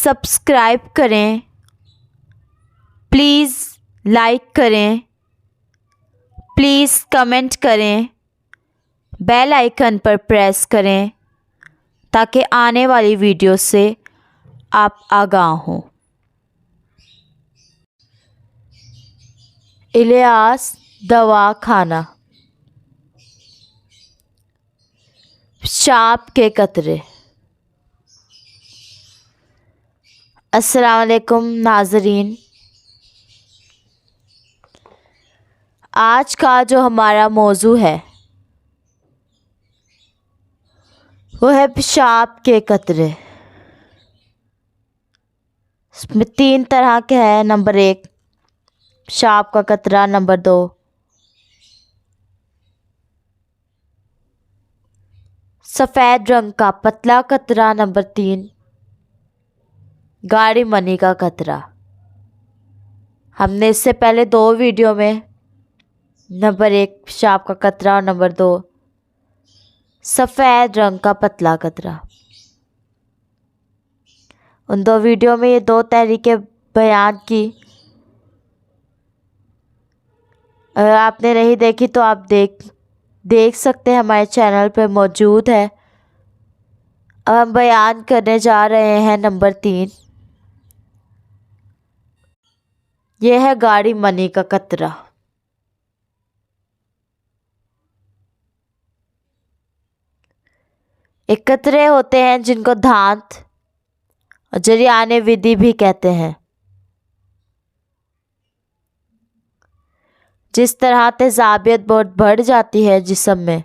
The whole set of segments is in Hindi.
सब्सक्राइब करें, प्लीज़ लाइक करें, प्लीज़ कमेंट करें, बेल आइकन पर प्रेस करें ताकि आने वाली वीडियो से आप आगाह हों। इलियास दवा खाना। पेशाब के कतरे। अस्सलाम वालेकुम नाज़रीन, आज का जो हमारा मौजू है वो है पेशाब के कतरे। इसमें 3 तरह के हैं। नंबर 1 पेशाब का कतरा, नंबर 2 सफ़ेद रंग का पतला कतरा, नंबर 3 गाढ़ी मनी का कतरा। हमने इससे पहले 2 वीडियो में नंबर 1 पेशाब का कतरा और नंबर 2 सफ़ेद रंग का पतला कतरा, उन 2 वीडियो में ये 2 तहरीकें बयान की। अगर आपने नहीं देखी तो आप देख सकते हैं, हमारे चैनल पर मौजूद है। अब हम बयान करने जा रहे हैं नंबर 3। यह है गाढ़ी मनी का कतरा। एक कतरे होते हैं जिनको धांत और जरियाने विधि भी कहते हैं। जिस तरह तेजाबियत बहुत बढ़ जाती है जिस्म में,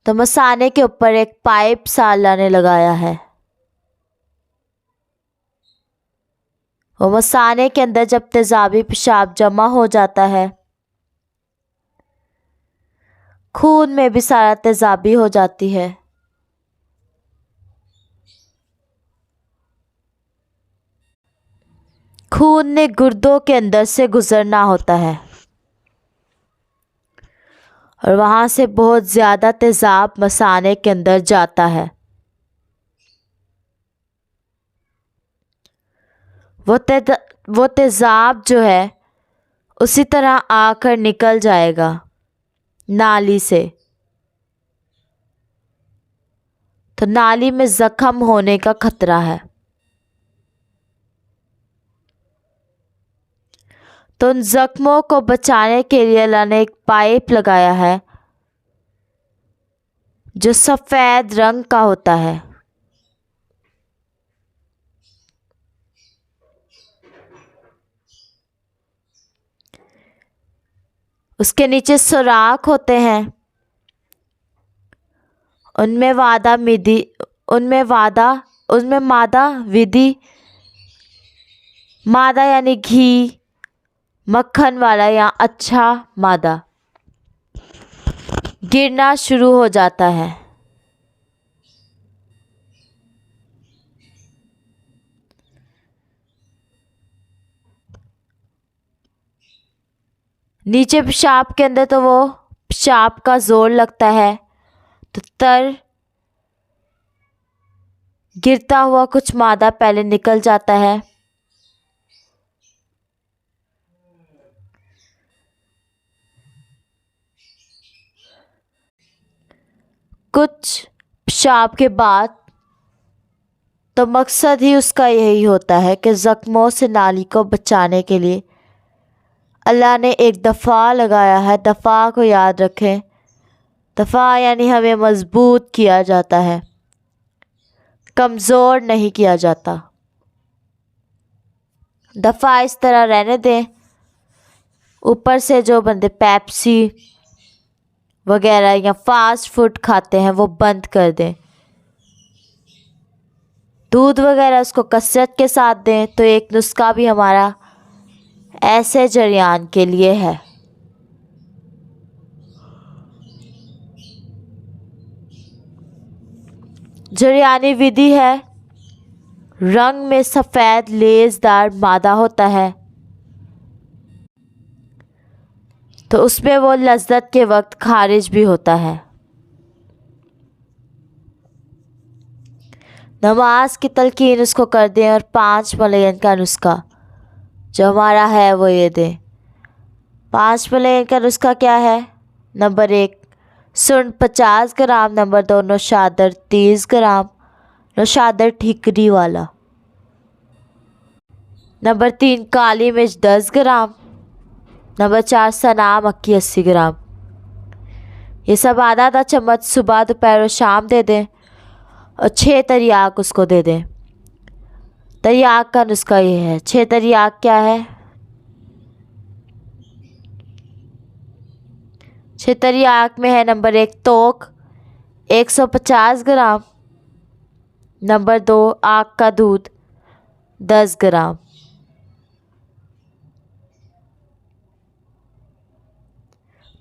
तो मसाने के ऊपर एक पाइप सा अल्लाह ने लगाया है। वो मसाने के अंदर जब तेजाबी पेशाब जमा हो जाता है, खून में भी सारा तेजाबी हो जाती है। खून ने गुर्दों के अंदर से गुजरना होता है और वहाँ से बहुत ज़्यादा तेजाब मसाने के अंदर जाता है। वो तेजाब जो है उसी तरह आकर निकल जाएगा नाली से, तो नाली में ज़ख्म होने का खतरा है। तो उन ज़ख्मों को बचाने के लिए अल्लाह ने एक पाइप लगाया है जो सफ़ेद रंग का होता है। उसके नीचे सुराख होते हैं, उनमें मादा विधि, मादा यानी घी, मक्खन वाला या अच्छा मादा गिरना शुरू हो जाता है। नीचे पेशाब के अंदर तो वो पेशाब का जोर लगता है, तो गिरता हुआ कुछ मादा पहले निकल जाता है। कुछ पेशाब के बाद तो मकसद ही उसका यही होता है कि ज़ख्मों से नाली को बचाने के लिए अल्लाह ने एक दफ़ा लगाया है। दफ़ा को याद रखें, दफ़ा यानी हमें मजबूत किया जाता है, कमज़ोर नहीं किया जाता। दफ़ा इस तरह रहने दें। ऊपर से जो बंदे पेप्सी वगैरह या फास्ट फूड खाते हैं वो बंद कर दें। दूध वगैरह उसको कसरत के साथ दें। तो एक नुस्खा भी हमारा ऐसे जरियान के लिए है। जरियानी विधि है, रंग में सफ़ेद लेज़दार मादा होता है, तो उसमें वो लज्जत के वक्त खारिज भी होता है। नमाज की तलकीन उसको कर दें और 5 मिलियन का नुस्खा जो हमारा है वो ये दें। 5 मिलियन का नुस्खा क्या है? नंबर 1 सुंड 50 ग्राम, नंबर 2 नौशादर 30 ग्राम, नौशादर ठिकरी वाला, नंबर 3 काली मिर्च 10 ग्राम, नंबर 4 सना मक्खी 80 ग्राम। ये सब आधा आधा चम्मच सुबह दोपहर और शाम दे दें और 6 तरियाक उसको दे दें। तरियाक का नुस्खा ये है। 6 तरियाक क्या है? 6 तरियाक में है नंबर 1 तोक 150 ग्राम, नंबर 2 आग का दूध 10 ग्राम,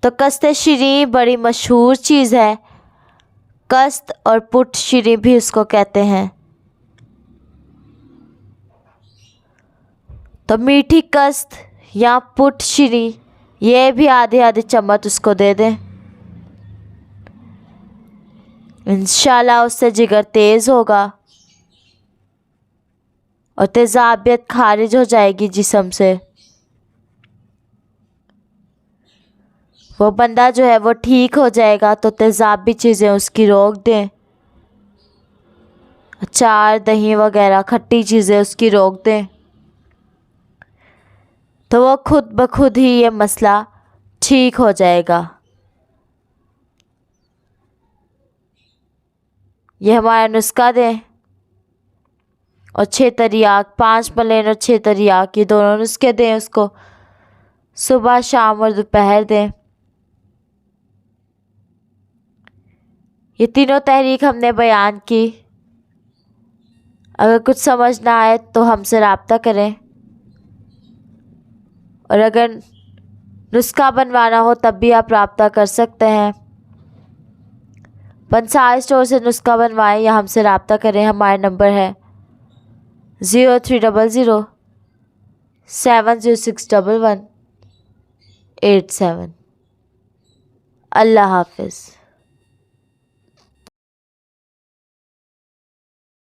तो कस्ते शीरी बड़ी मशहूर चीज़ है। कस्त और पुट शीरी भी उसको कहते हैं। तो मीठी कस्त या पुट शीरी ये भी आधे आधे चम्मच उसको दे दें। इंशाल्लाह उससे जिगर तेज़ होगा और तेज़ाबियत खारिज हो जाएगी जिस्म से। वो बंदा जो है वो ठीक हो जाएगा। तो तेज़ाबी चीज़ें उसकी रोक दें। अचार दही वगैरह खट्टी चीज़ें उसकी रोक दें, तो वो खुद ब खुद ही ये मसला ठीक हो जाएगा। ये हमारा नुस्खा दें और 6 तरियाक 5 मिलियन और 6 तरियाक ये दोनों नुस्खे दें उसको। सुबह शाम और दोपहर दें। ये तीनों तहरीक हमने बयान की। अगर कुछ समझ ना आए तो हमसे रब्ता करें, और अगर नुस्खा बनवाना हो तब भी आप रब्ता कर सकते हैं। पंसार स्टोर से नुस्खा बनवाएं या हमसे रब्ता करें। हमारा नंबर है 0300 706 1187। अल्लाह हाफिज़।